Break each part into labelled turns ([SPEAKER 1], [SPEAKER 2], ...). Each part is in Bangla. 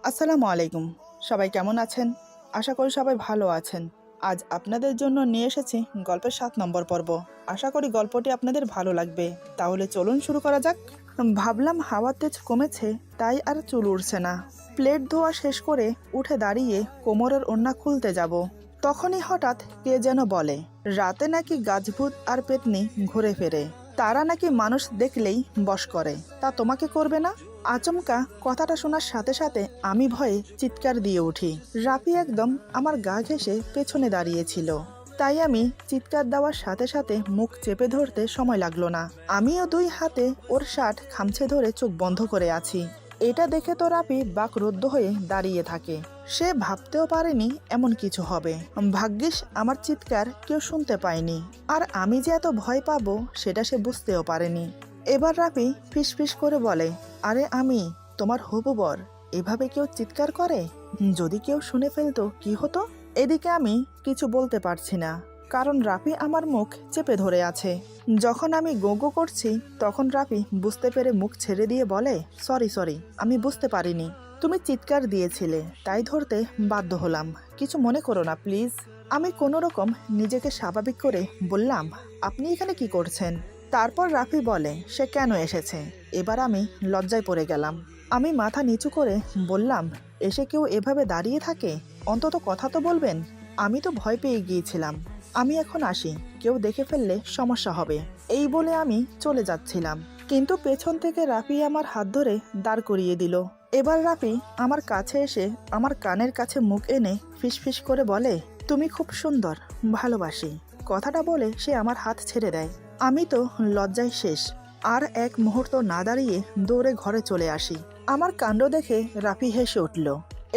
[SPEAKER 1] আসসালামু আলাইকুম। সবাই কেমন আছেন? আশা করি সবাই ভালো আছেন। আজ আপনাদের জন্য নিয়ে এসেছি গল্পের ৭ নম্বর পর্ব। আশা করি গল্পটি আপনাদের ভালো লাগবে। তাহলে চলুন শুরু করা যাক। ভাবলাম হাওয়ার তেজ কমেছে, তাই আর চুল উড়ছে না। প্লেট ধোয়া শেষ করে উঠে দাঁড়িয়ে কোমরের ওড়না খুলতে যাব। তখনই হঠাৎ কে যেন বলে, রাতে নাকি গাছভূত আর পেতনি ঘুরে ফেরে। তারা নাকি মানুষ দেখলেই বশ করে, তা তোমাকে করবে না? আচমকা কথাটা শোনার সাথে সাথে আমি ভয়ে চিৎকার দিয়ে উঠি। রাফি একদম আমার গা ঘেঁষে পেছনে দাঁড়িয়েছিল, তাই আমি চিৎকার দেওয়ার সাথে সাথে মুখ চেপে ধরতে সময় লাগলো না। আমিও ২ হাতে ওর শার্ট খামছে ধরে চোখ বন্ধ করে আছি। এটা দেখে তো রাফি বাকরুদ্ধ হয়ে দাঁড়িয়ে থাকে। সে ভাবতেও পারেনি এমন কিছু হবে। ভাগ্যিস আমার চিৎকার কেউ শুনতে পায়নি, আর আমি যে এত ভয় পাবো সেটা সে বুঝতেও পারেনি। এবার রাফি ফিসফিস করে বলে, আরে আমি তোমার হবু বর, এভাবে কেউ চিৎকার করে? যদি কেউ শুনে ফেলতো কি হতো? এদিকে আমি কিছু বলতে পারছি না, কারণ রাফি আমার মুখ চেপে ধরে আছে। যখন আমি গোগো করছি তখন রাফি বুঝতে পেরে মুখ ছেড়ে দিয়ে বলে, সরি, আমি বুঝতে পারিনি। তুমি চিৎকার দিয়েছিলে, তাই ধরতে বাধ্য হলাম। কিছু মনে করো না প্লিজ। আমি কোনো রকম নিজেকে স্বাভাবিক করে বললাম, আপনি এখানে কি করছেন? তারপর রাফি বলে সে কেন এসেছে। এবার আমি লজ্জায় পড়ে গেলাম। আমি মাথা নিচু করে বললাম, এসে কেউ এভাবে দাঁড়িয়ে থাকে? অন্তত কথা তো বলবেন। আমি তো ভয় পেয়ে গিয়েছিলাম। আমি এখন আসি, কেউ দেখে ফেললে সমস্যা হবে। এই বলে আমি চলে যাচ্ছিলাম, কিন্তু পেছন থেকে রাফি আমার হাত ধরে দাঁড় করিয়ে দিল। এবার রাফি আমার কাছে এসে আমার কানের কাছে মুখ এনে ফিসফিস করে বলে, তুমি খুব সুন্দর, ভালোবাসি। কথাটা বলে সে আমার হাত ছেড়ে দেয়। আমি তো লজ্জায় শেষ। আর এক মুহূর্ত না দাঁড়িয়ে দৌড়ে ঘরে চলে আসি। আমার কাণ্ড দেখে রাফি হেসে উঠল।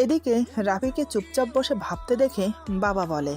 [SPEAKER 1] এদিকে রাফিকে চুপচাপ বসে ভাবতে দেখে বাবা বলে,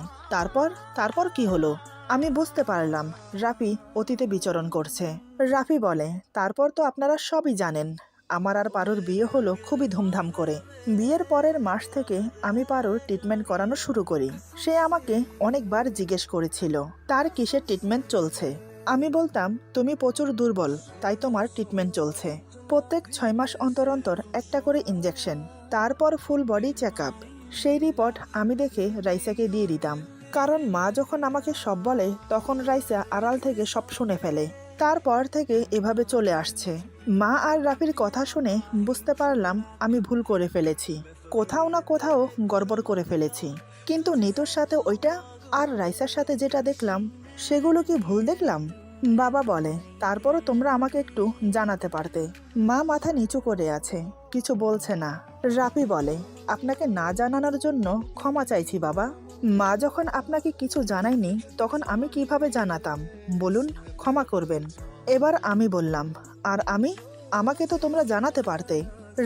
[SPEAKER 1] তারপর কি হলো? আমি বুঝতে পারলাম রাফি অতীতে বিচরণ করছে। রাফি বলে, তারপর তো আপনারা সবই জানেন। আমার আর পারুর বিয়ে হলো খুবই ধুমধাম করে। বিয়ের পরের মাস থেকে আমি পারুর ট্রিটমেন্ট করানো শুরু করি। সে আমাকে অনেকবার জিজ্ঞেস করেছিল তার কিসের ট্রিটমেন্ট চলছে। আমি বলতাম, তুমি প্রচুর দুর্বল, তাই তোমার ট্রিটমেন্ট চলছে। প্রত্যেক ৬ মাস অন্তর অন্তর একটা করে ইনজেকশন, তারপর ফুল বডি চেক আপ। সেই রিপোর্ট আমি দেখে রাইসাকে দিয়ে দিতাম, কারণ মা যখন আমাকে সব বলে তখন রাইসা আড়াল থেকে সব শুনে ফেলে। তারপর থেকে এভাবে চলে আসছে। মা আর রাফির কথা শুনে বুঝতে পারলাম আমি ভুল করে ফেলেছি, কোথাও না কোথাও গড়বড় করে ফেলেছি। কিন্তু নিতুর সাথে ওইটা আর রাইসার সাথে যেটা দেখলাম, সেগুলো কি ভুল দেখলাম? বাবা বলে, তারপরও তোমরা আমাকে একটু জানাতে পারতে। মা মাথা নিচু করে আছে, কিছু বলছে না। রাফি বলে, আপনাকে না জানানোর জন্য ক্ষমা চাইছি বাবা। মা যখন আপনাকে কিছু জানায়নি তখন আমি কিভাবে জানাতাম বলুন? ক্ষমা করবেন। এবার আমি বললাম, আর আমাকে তো তোমরা জানাতে পারতে।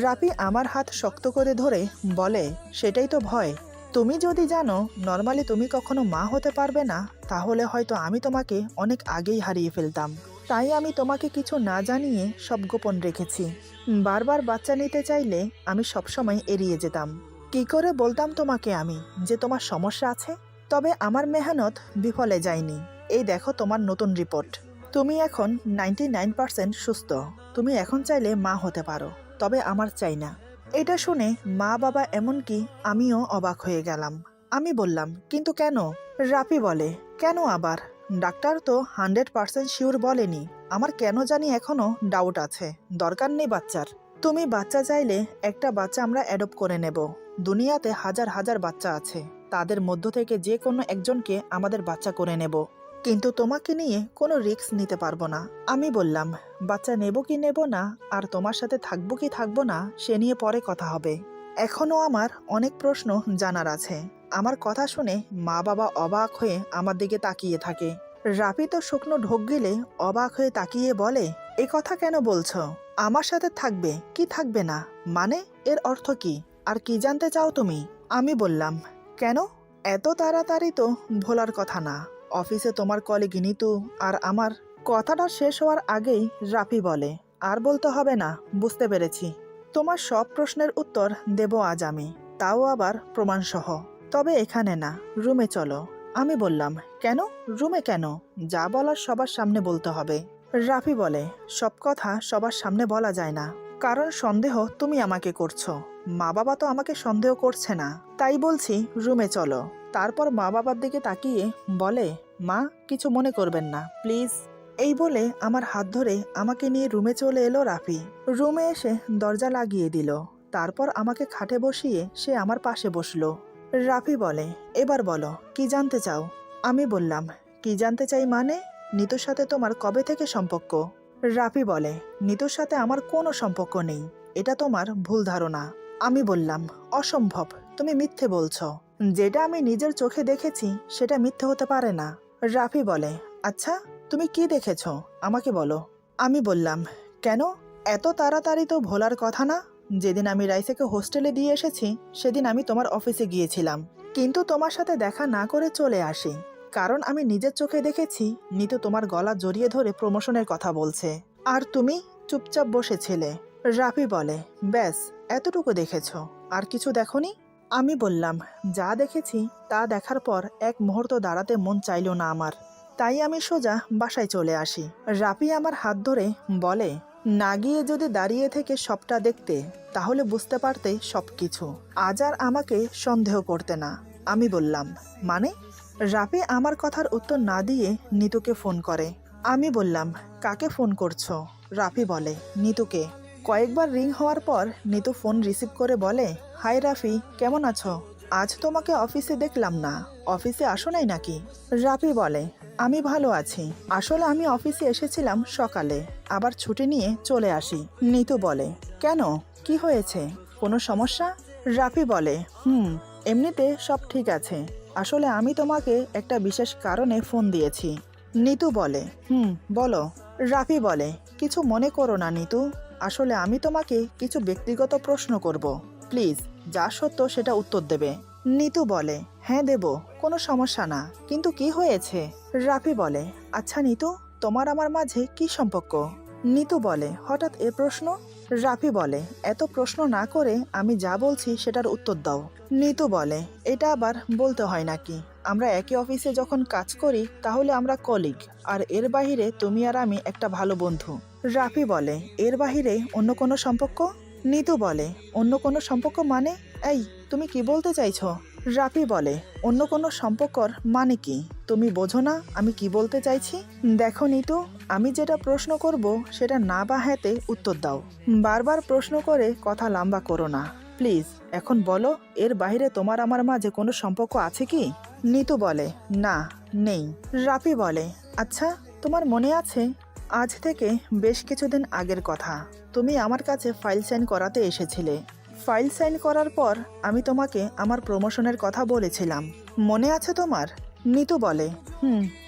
[SPEAKER 1] রাফি আমার হাত শক্ত করে ধরে বলে, সেটাই তো ভয়। তুমি যদি জানো নর্মালি তুমি কখনো মা হতে পারবে না, তাহলে হয়তো আমি তোমাকে অনেক আগেই হারিয়ে ফেলতাম। তাই আমি তোমাকে কিছু না জানিয়ে সব গোপন রেখেছি। বারবার বাচ্চা নিতে চাইলে আমি সবসময় এড়িয়ে যেতাম। কি করে বলতাম তোমাকে আমি যে তোমার সমস্যা আছে? তবে আমার মেহনত বিফলে যায়নি। এই দেখো তোমার নতুন রিপোর্ট। তুমি এখন 99% সুস্থ। তুমি এখন চাইলে মা হতে পারো, তবে আমার চাই না। এটা শুনে মা বাবা এমনকি আমিও অবাক হয়ে গেলাম। আমি বললাম, কিন্তু কেন? রাফি বলে, কেন আবার? ডাক্তার তো 100% শিওর বলেনি। আমার কেন জানি এখনো ডাউট আছে। দরকার নেই বাচ্চার। তুমি বাচ্চা চাইলে একটা বাচ্চা আমরা অ্যাডপ্ট করে নেব। দুনিয়াতে হাজার হাজার বাচ্চা আছে, তাদের মধ্য থেকে যে কোনো একজনকে আমাদের বাচ্চা করে নেব। কিন্তু তোমাকে নিয়ে কোনো রিস্ক নিতে পারবো না। আমি বললাম, বাচ্চা নেব কি নেব না, আর তোমার সাথে থাকবো কি থাকবো না সে নিয়ে পরে কথা হবে। এখনো আমার অনেক প্রশ্ন জানার আছে। আমার কথা শুনে মা বাবা অবাক হয়ে আমার দিকে তাকিয়ে থাকে। রাফি তো শুকনো ঢোক গিলে অবাক হয়ে তাকিয়ে বলে, এ কথা কেন বলছো? আমার সাথে থাকবে কি থাকবে না, মানে এর অর্থ কি? আর কি জানতে চাও তুমি? আমি বললাম, কেন? এত তাড়াতাড়ি তো ভোলার কথা না। অফিসে তোমার কলিগ নিতু আর আমার। কথাটা শেষ হওয়ার আগেই রাফি বলে, আর বলতে হবে না, বুঝতে পেরেছি। তোমার সব প্রশ্নের উত্তর দেব আজ আমি, তাও আবার প্রমাণসহ। তবে এখানে না, রুমে চলো। আমি বললাম, কেন? রুমে কেন? যা বলার সবার সামনে বলতে হবে। রাফি বলে, সব কথা সবার সামনে বলা যায় না, কারণ সন্দেহ তুমি আমাকে করছো। মা বাবা তো আমাকে সন্দেহ করছে না, তাই বলছি রুমে চলো। তারপর মা বাবার দিকে তাকিয়ে বলে, মা কিছু মনে করবেন না প্লিজ। এই বলে আমার হাত ধরে আমাকে নিয়ে রুমে চলে এলো রাফি। রুমে এসে দরজা লাগিয়ে দিল। তারপর আমাকে খাটে বসিয়ে সে আমার পাশে বসলো। রাফি বলে, এবার বলো কি জানতে চাও? আমি বললাম, কি জানতে চাই মানে? নিতুর সাথে তোমার কবে থেকে সম্পর্ক? রাফি বলে, নিতুর সাথে আমার কোনো সম্পর্ক নেই, এটা তোমার ভুল ধারণা। আমি বললাম, অসম্ভব, তুমি মিথ্যে বলছো। যেটা আমি নিজের চোখে দেখেছি সেটা মিথ্যে হতে পারে না। রাফি বলে, আচ্ছা তুমি কি দেখেছো আমাকে বলো। আমি বললাম, কেন? এত তাড়াতাড়ি তো ভোলার কথা না। যেদিন আমি রাইসাকে হোস্টেলে দিয়ে এসেছি সেদিন আমি তোমার অফিসে গিয়েছিলাম, কিন্তু তোমার সাথে দেখা না করে চলে আসি, কারণ আমি নিজের চোখে দেখেছি নিতু তোমার গলা জড়িয়ে ধরে প্রমোশনের কথা বলছে, আর তুমি চুপচাপ বসেছিলে। রাফি বলে, ব্যাস এতটুকু দেখেছ, আর কিছু দেখোনি? আমি বললাম, যা দেখেছি তা দেখার পর এক মুহূর্ত দাঁড়াতে মন চাইল না আমার, তাই আমি সোজা বাসায় চলে আসি। রাফি আমার হাত ধরে বলে, না গিয়ে যদি দাঁড়িয়ে থেকে সবটা দেখতে তাহলে বুঝতে পারতে সবকিছু, আজ আর আমাকে সন্দেহ করতে না। আমি বললাম, মানে? রাফি আমার কথার উত্তর না দিয়ে নিতুকে ফোন করে। আমি বললাম, কাকে ফোন করছো? রাফি বলে, নিতুকে। কয়েকবার রিং হওয়ার পর নিতু ফোন রিসিভ করে বলে, হাই রাফি, কেমন আছো? আজ তোমাকে অফিসে দেখলাম না, অফিসে আসো নাই নাকি? রাফি বলে, আমি ভালো আছি, আসলে আমি অফিসে এসেছিলাম সকালে, আবার ছুটি নিয়ে চলে আসি। নিতু বলে, কেন, কি হয়েছে, কোনো সমস্যা? রাফি বলে, এমনিতে সব ঠিক আছে, আসলে আমি তোমাকে একটা বিশেষ কারণে ফোন দিয়েছি। নিতু বলে, বলো। রাফি বলে, কিছু মনে করো না নিতু, আসলে আমি তোমাকে কিছু ব্যক্তিগত প্রশ্ন করব, প্লিজ যা সত্য সেটা উত্তর দেবে। নিতু বলে, হ্যাঁ দেব, কোনো সমস্যা না, কিন্তু কি হয়েছে? রাফি বলে, আচ্ছা নিতু, তোমার আমার মাঝে কি সম্পর্ক? নিতু বলে, হঠাৎ এ প্রশ্ন? রাফি বলে, এত প্রশ্ন না করে আমি যা বলছি সেটার উত্তর দাও। নিতু বলে, এটা আবার বলতে হয় নাকি, আমরা একই অফিসে যখন কাজ করি তাহলে আমরা কলিগ, আর এর বাহিরে তুমি আর আমি একটা ভালো বন্ধু। রাফি বলে, এর বাহিরে অন্য কোনো সম্পর্ক? নিতু বলে, অন্য কোনো সম্পর্ক মানে? এই তুমি কি বলতে চাইছো? রাফি বলে, অন্য কোনো সম্পর্কর মানে কি তুমি বোঝো না আমি কি বলতে চাইছি? দেখো নিতু, আমি যেটা প্রশ্ন করব সেটা না বা হ্যাঁতে উত্তর দাও, বারবার প্রশ্ন করে কথা লম্বা করো না প্লিজ। এখন বলো, এর বাইরে তোমার আমার মাঝে কোনো সম্পর্ক আছে কি? নিতু বলে, না, নেই। রাফি বলে, আচ্ছা তোমার মনে আছে আজ থেকে বেশ কিছুদিন আগের কথা, তুমি আমার কাছে ফাইল সাইন করাতে এসেছিলে। ফাইল সাইন করার পর আমি তোমাকে আমার প্রমোশনের কথা বলেছিলাম, মনে আছে তোমার? নিতু বলে,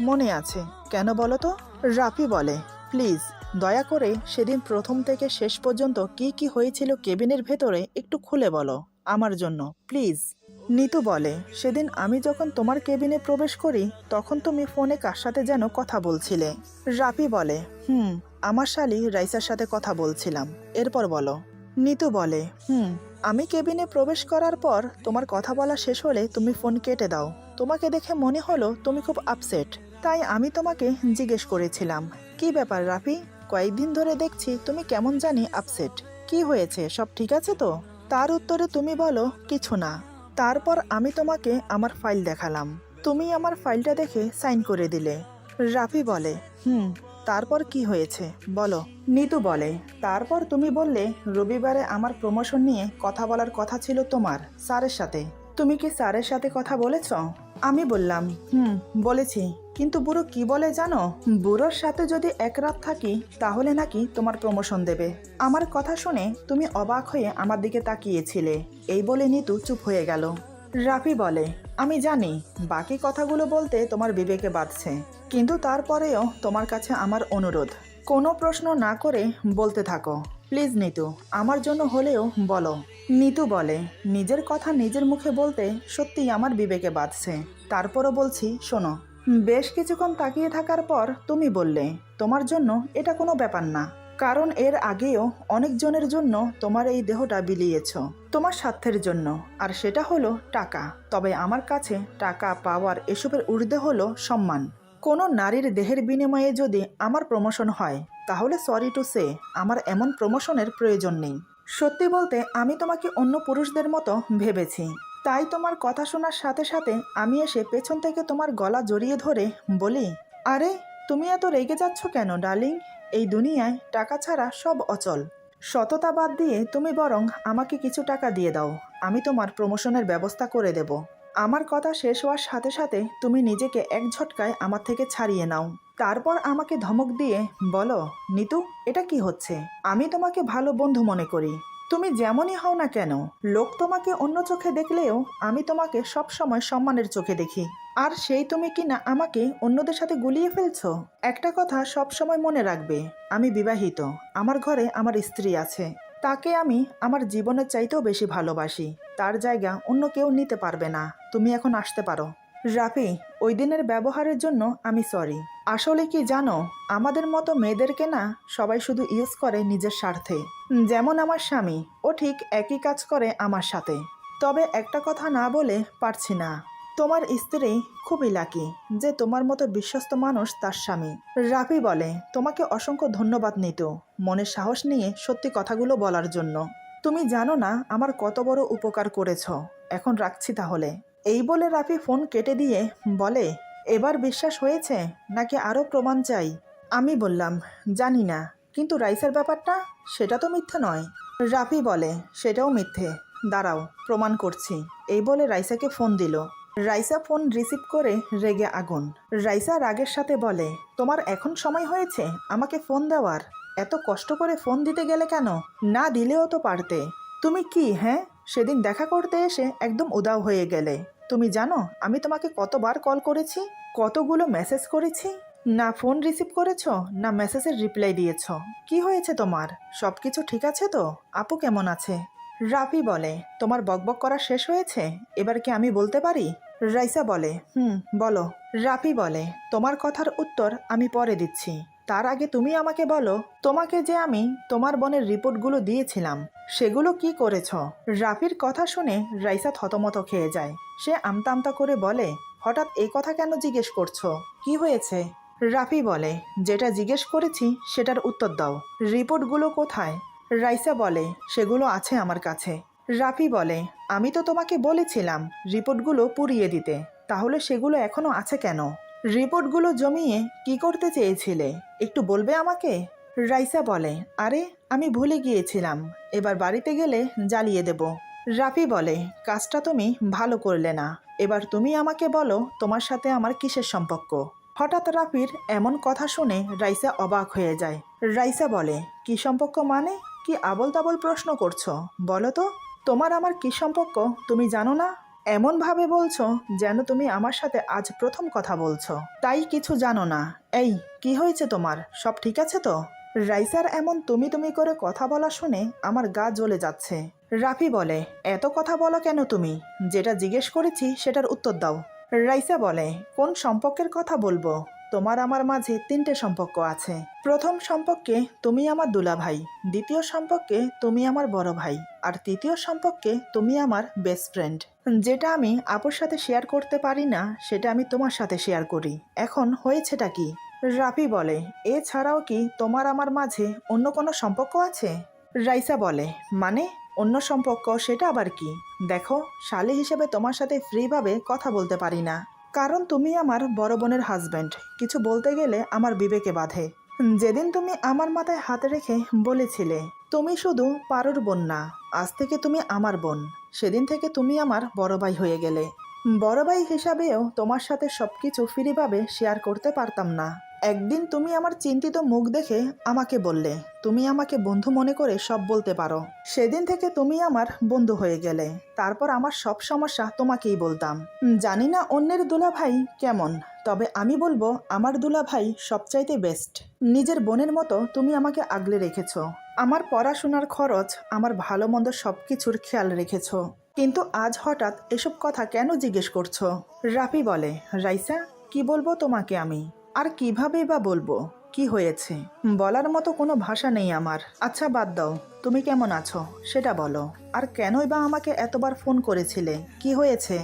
[SPEAKER 1] মনে আছে, কেন বলো তো? রাফি বলে, প্লিজ দয়া করে সেদিন প্রথম থেকে শেষ পর্যন্ত কি কি হয়েছিল কেবিনের ভেতরে একটু খুলে বলো আমার জন্য প্লিজ। নিতু বলে, সেদিন আমি যখন তোমার কেবিনে প্রবেশ করি তখন তুমি ফোনে কার সাথে যেন কথা বলছিলে। রাফি বলে, আমার শালি রাইসার সাথে কথা বলছিলাম, এরপর বলো। নিতু বলে, আমি কেবিনে প্রবেশ করার পর তোমার কথা বলা শেষ হলে তুমি ফোন কেটে দাও, তোমাকে দেখে মনে হলো তুমি খুব আপসেট, তাই আমি তোমাকে জিজ্ঞেস করেছিলাম, কি ব্যাপার রাফি, কয়েকদিন ধরে দেখছি তুমি কেমন জানি আপসেট, কি হয়েছে, সব ঠিক আছে তো? তার উত্তরে তুমি বলো, কিছু না। তারপর আমি তোমাকে আমার ফাইল দেখালাম, তুমি আমার ফাইলটা দেখে সাইন করে দিলে। রাফি বলে, তারপর কি হয়েছে বলো। নিতু বলে, তারপর তুমি বললে রবিবারে আমার প্রমোশন নিয়ে কথা বলার কথা ছিল তোমার স্যারের সাথে, তুমি কি স্যারের সাথে কথা বলেছ? আমি বললাম, বলেছি, কিন্তু বুড়ো কি বলে জানো, বুড়োর সাথে যদি এক রাত থাকি তাহলে নাকি তোমার প্রমোশন দেবে। আমার কথা শুনে তুমি অবাক হয়ে আমার দিকে তাকিয়েছিলে, এই বলে নিতু চুপ হয়ে গেল। রাফি বলে, আমি জানি বাকি কথাগুলো বলতে তোমার বিবেকে বাঁধছে, কিন্তু তারপরেও তোমার কাছে আমার অনুরোধ, কোনো প্রশ্ন না করে বলতে থাকো প্লিজ নিতু, আমার জন্য হলেও বলো। নিতু বলে, নিজের কথা নিজের মুখে বলতে সত্যিই আমার বিবেকে বাঁধছে, তারপরও বলছি শোনো। বেশ কিছুক্ষণ তাকিয়ে থাকার পর তুমি বললে, তোমার জন্য এটা কোনো ব্যাপার না, কারণ এর আগেও অনেকজনের জন্য তোমার এই দেহটা বিলিয়েছ তোমার স্বার্থের জন্য, আর সেটা হলো টাকা। তবে আমার কাছে টাকা পাওয়ার এসবের ঊর্ধ্বে হলো সম্মান। কোনো নারীর দেহের বিনিময়ে যদি আমার প্রমোশন হয় তাহলে সরি টু সে আমার এমন প্রমোশনের প্রয়োজন নেই। সত্যি বলতে আমি তোমাকে অন্য পুরুষদের মতো ভেবেছি, তাই তোমার কথা শোনার সাথে সাথে আমি এসে পেছন থেকে তোমার গলা জড়িয়ে ধরে বলি, আরে তুমি এত রেগে যাচ্ছ কেন ডার্লিং? এই দুনিয়ায় টাকা ছাড়া সব অচল। সততা বাদ দিয়ে তুমি বরং আমাকে কিছু টাকা দিয়ে দাও, আমি তোমার প্রমোশনের ব্যবস্থা করে দেব। আমার কথা শেষ হওয়ার সাথে সাথে তুমি নিজেকে এক ঝটকায় আমার থেকে ছাড়িয়ে নাও। তারপর আমাকে ধমক দিয়ে বলো, নিতু এটা কি হচ্ছে? আমি তোমাকে ভালো বন্ধু মনে করি, তুমি যেমনই হও না কেন। লোক তোমাকে অন্য চোখে দেখলেও আমি তোমাকে সব সময় সম্মানের চোখে দেখি, আর সেই তুমি কি না আমাকে অন্যদের সাথে গুলিয়ে ফেলছো। একটা কথা সব সময় মনে রাখবে, আমি বিবাহিত, আমার ঘরে আমার স্ত্রী আছে, তাকে আমি আমার জীবনের চাইতেও বেশি ভালোবাসি। তার জায়গা অন্য কেউ নিতে পারবে না। তুমি এখন আসতে পারো। রাফি, ওই দিনের ব্যবহারের জন্য আমি সরি। আসলে কি জানো, আমাদের মতো মেয়েদেরকে না সবাই শুধু ইউজ করে নিজের স্বার্থে। যেমন আমার স্বামী, ও ঠিক একই কাজ করে আমার সাথে। তবে একটা কথা না বলে পারছি না, তোমার স্ত্রী খুবই লাকি যে তোমার মতো বিশ্বস্ত মানুষ তার স্বামী। রাফি বলে, তোমাকে অসংখ্য ধন্যবাদ নিতু, মনের সাহস নিয়ে সত্যি কথাগুলো বলার জন্য। তুমি জানো না আমার কত বড় উপকার করেছ। এখন রাখছি তাহলে। এই বলে রাফি ফোন কেটে দিয়ে বলে, এবার বিশ্বাস হয়েছে নাকি আরও প্রমাণ চাই? আমি বললাম, জানি না, কিন্তু রাইসার ব্যাপারটা সেটা তো মিথ্যে নয়। রাফি বলে, সেটাও মিথ্যে, দাঁড়াও প্রমাণ করছি। এই বলে রাইসাকে ফোন দিল। রাইসা ফোন রিসিভ করে রেগে আগুন। রাইসা রাগের সাথে বলে, তোমার এখন সময় হয়েছে আমাকে ফোন দেওয়ার? এত কষ্ট করে ফোন দিতে গেলে কেন? না দিলেও তো পারতে। তুমি কি হ্যাঁ, সেদিন দেখা করতে এসে একদম উদাও হয়ে গেলে। তুমি জানো আমি তোমাকে কতবার কল করেছি, কতগুলো মেসেজ করেছি? না ফোন রিসিভ করেছো, না মেসেজের রিপ্লাই দিয়েছো। কি হয়েছে তোমার? সব কিছু ঠিক আছে তো? আপু কেমন আছে? রাফি বলে, তোমার বকবক করা শেষ হয়েছে, এবার কি আমি বলতে পারি? রাইসা বলে, বলো। রাফি বলে, তোমার কথার উত্তর আমি পরে দিচ্ছি, তার আগে তুমি আমাকে বলো, তোমাকে যে আমি তোমার বোনের রিপোর্টগুলো দিয়েছিলাম সেগুলো কি করেছ? রাফির কথা শুনে রাইসা থতমত খেয়ে যায়। সে আমতা আমতা করে বলে, হঠাৎ এই কথা কেন জিজ্ঞেস করছো? কি হয়েছে? রাফি বলে, যেটা জিজ্ঞেস করেছি সেটার উত্তর দাও। রিপোর্টগুলো কোথায়? রাইসা বলে, সেগুলো আছে আমার কাছে। রাফি বলে, আমি তো তোমাকে বলেছিলাম রিপোর্টগুলো পুড়িয়ে দিতে, তাহলে সেগুলো এখনো আছে কেন? রিপোর্টগুলো জমিয়ে কি করতে চেয়েছিলে একটু বলবে আমাকে? রাইসা বলে, আরে আমি ভুলে গিয়েছিলাম, এবার বাড়িতে গেলে জ্বালিয়ে দেব। রাফি বলে, কাজটা তুমি ভালো করলে না, এবার তুমি আমাকে বলো তোমার সাথে আমার কিসের সম্পর্ক? হঠাৎ রাফির এমন কথা শুনে রাইসা অবাক হয়ে যায়। রাইসা বলে, কি সম্পর্ক মানে? কি আবল তাবল প্রশ্ন করছো, বলো তো। তোমার আমার কি সম্পর্ক তুমি জানো না? এমনভাবে বলছো যেন তুমি আমার সাথে আজ প্রথম কথা বলছো, তাই কিছু জানো না। এই কি হয়েছে তোমার, সব ঠিক আছে তো? রাইসার এমন তুমি তুমি করে কথা বলা শুনে আমার গা জ্বলে যাচ্ছে। রাফি বলে, এত কথা বলো কেন তুমি? যেটা জিজ্ঞেস করেছি সেটার উত্তর দাও। রাইসা বলে, কোন সম্পর্কের কথা বলবো? তোমার আমার মাঝে 3টে সম্পর্ক আছে। প্রথম সম্পর্কে তুমি আমার দুলাভাই, দ্বিতীয় সম্পর্কে তুমি আমার বড় ভাই, আর তৃতীয় সম্পর্কে তুমি আমার বেস্ট ফ্রেন্ড। যেটা আমি আপুর সাথে শেয়ার করতে পারি না সেটা আমি তোমার সাথে শেয়ার করি। এখন হয়েছেটা কি? রাফি বলে, এছাড়াও কি তোমার আমার মাঝে অন্য কোনো সম্পর্ক আছে? রাইসা বলে, মানে অন্য সম্পর্ক সেটা আবার কি? দেখো, শালী হিসেবে তোমার সাথে ফ্রিভাবে কথা বলতে পারি না, কারণ তুমি আমার বড় বোনের হাজব্যান্ড। কিছু বলতে গেলে আমার বিবেকে বাধে। যেদিন তুমি আমার মাথায় হাত রেখে বলেছিলে তুমি শুধু পারুর বোন না, আজ থেকে তুমি আমার বোন, সেদিন থেকে তুমি আমার বড় ভাই হয়ে গেলে। বড় ভাই হিসাবেও তোমার সাথে সবকিছু ফ্রিভাবে শেয়ার করতে পারতাম না। একদিন তুমি আমার চিন্তিত মুখ দেখে আমাকে বললে তুমি আমাকে বন্ধু মনে করে সব বলতে পারো। সেদিন থেকে তুমি আমার বন্ধু হয়ে গেলে। তারপর আমার সব সমস্যা তোমাকেই বলতাম। জানি না অন্যের দুলাভাই কেমন, তবে আমি বলবো আমার দুলাভাই সবচাইতে বেস্ট। নিজের বোনের মতো তুমি আমাকে আগলে রেখেছো। আমার পড়াশোনার খরচ, আমার ভালো মন্দ সবকিছুর খেয়াল রেখেছো। কিন্তু আজ হঠাৎ এসব কথা কেন জিজ্ঞেস করছো? রাফি বলে, রাইসা কি বলবো তোমাকে আমি, আর কিভাবেই বা বলবো? কি হয়েছে বলার মতো কোনো ভাষা নেই আমার। আচ্ছা বাদ দাও, তুমি কেমন আছো সেটা বলো। আর কেনই বা আমাকে এতবার ফোন করেছিলে, কি হয়েছে?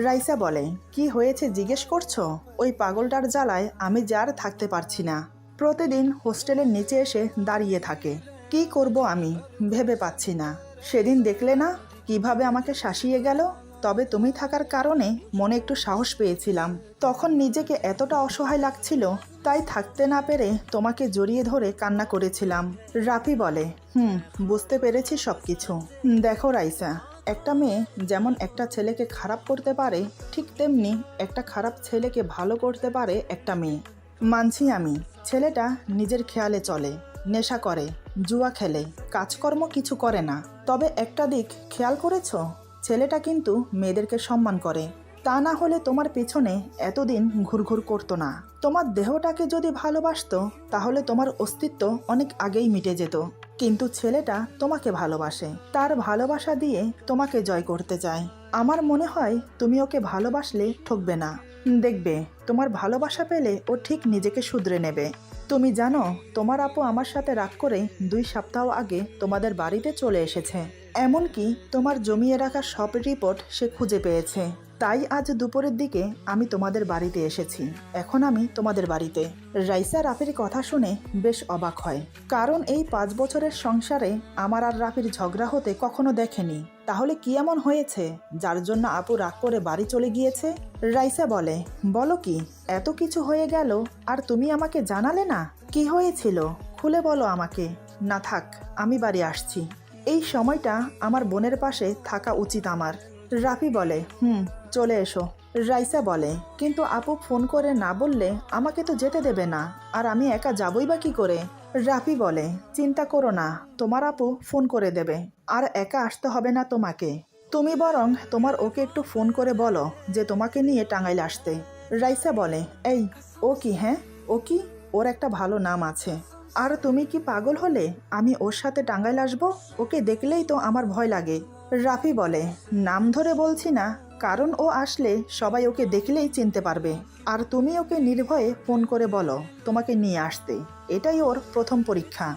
[SPEAKER 1] রাইসা বলে, কি হয়েছে জিজ্ঞেস করছো? ওই পাগলটার জ্বালায় আমি যে আর থাকতে পারছি না। প্রতিদিন হোস্টেলের নিচে এসে দাঁড়িয়ে থাকে। কি করব আমি ভেবে পাচ্ছি না। সেদিন দেখলে না কিভাবে আমাকে শাসিয়ে গেল। তবে তুমি থাকার কারণে মনে একটু সাহস পেয়েছিলাম। তখন নিজেকে এতটা অসহায় লাগছিল, তাই থাকতে না পেরে তোমাকে জড়িয়ে ধরে কান্না করেছিলাম। রাফি বলে, বুঝতে পেরেছি সবকিছু। দেখো রাইসা, একটা মেয়ে যেমন একটা ছেলেকে খারাপ করতে পারে, ঠিক তেমনি একটা খারাপ ছেলেকে ভালো করতে পারে একটা মেয়ে। মানছি আমি, ছেলেটা নিজের খেয়ালে চলে, নেশা করে, জুয়া খেলে, কাজকর্ম কিছু করে না। তবে একটা দিক খেয়াল করেছো, ছেলেটা কিন্তু মেয়েদেরকে সম্মান করে। তা না হলে তোমার পেছনে এতদিন ঘুরঘুর করতো না। তোমার দেহটাকে যদি ভালোবাসতো তাহলে তোমার অস্তিত্ব অনেক আগেই মিটে যেত। কিন্তু ছেলেটা তোমাকে ভালোবাসে, তার ভালোবাসা দিয়ে তোমাকে জয় করতে চায়। আমার মনে হয় তুমি ওকে ভালোবাসলে ঠকবে না। দেখবে তোমার ভালোবাসা পেলে ও ঠিক নিজেকে শুধরে নেবে। তুমি জানো, তোমার আপু আমার সাথে রাগ করে 2 সপ্তাহ আগে তোমাদের বাড়িতে চলে এসেছে। এমনকি তোমার জমিয়ে রাখা সব রিপোর্ট সে খুঁজে পেয়েছে। তাই আজ দুপুরের দিকে আমি তোমাদের বাড়িতে এসেছি। এখন আমি তোমাদের বাড়িতে। রাইসা রাফির কথা শুনে বেশ অবাক হয়, কারণ এই 5 বছরের সংসারে আমার আর রাফির ঝগড়া হতে কখনো দেখেনি। তাহলে কি এমন হয়েছে যার জন্য আপু রাগ করে বাড়ি চলে গিয়েছে? রাইসা বলে, বলো কি, এত কিছু হয়ে গেল আর তুমি আমাকে জানালে না? কি হয়েছিল খুলে বলো আমাকে। না থাক, আমি বাড়ি আসছি। এই সময়টা আমার বোনের পাশে থাকা উচিত আমার। রাফি বলে, চলে এসো। রাইসা বলে, কিন্তু আপু ফোন করে না বললে আমাকে তো যেতে দেবে না, আর আমি একা যাবই বা কি করে? রাফি বলে, চিন্তা করো না, তোমার আপু ফোন করে দেবে, আর একা আসতে হবে না তোমাকে। তুমি বরং তোমার ওকে একটু ফোন করে বলো যে তোমাকে নিয়ে টাঙ্গাইল আসতে। রাইসা বলে, এই ও কি? হ্যাঁ ও কি? ওর একটা ভালো নাম আছে। আর তুমি কি পাগল হলে আমি ওর সাথে টাঙ্গাইল আসবো? ওকে দেখলেই তো আমার ভয় লাগে। রাফি বলে, নাম ধরে বলছি না, কারণ ও আসলে সবাই ওকে দেখলেই চিনতে পারবে। আর তুমি ওকে নির্ভয়ে ফোন করে বলো তোমাকে নিয়ে আসতে। এটাই ওর প্রথম পরীক্ষা।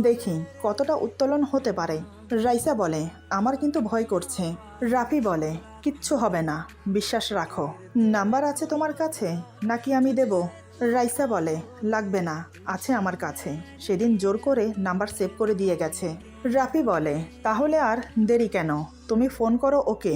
[SPEAKER 1] দেখি কতটা উত্তোলন হতে পারে। রাইসা বলে, আমার কিন্তু ভয় করছে। রাফি বলে, কিচ্ছু হবে না, বিশ্বাস রাখো। নাম্বার আছে তোমার কাছে নাকি আমি দেব? রাইসা বলে, লাগবে না, আছে আমার কাছে। সেদিন জোর করে নাম্বার সেভ করে দিয়ে গেছে। রাফি বলে, তাহলে আর দেরি কেন, তুমি ফোন করো ওকে।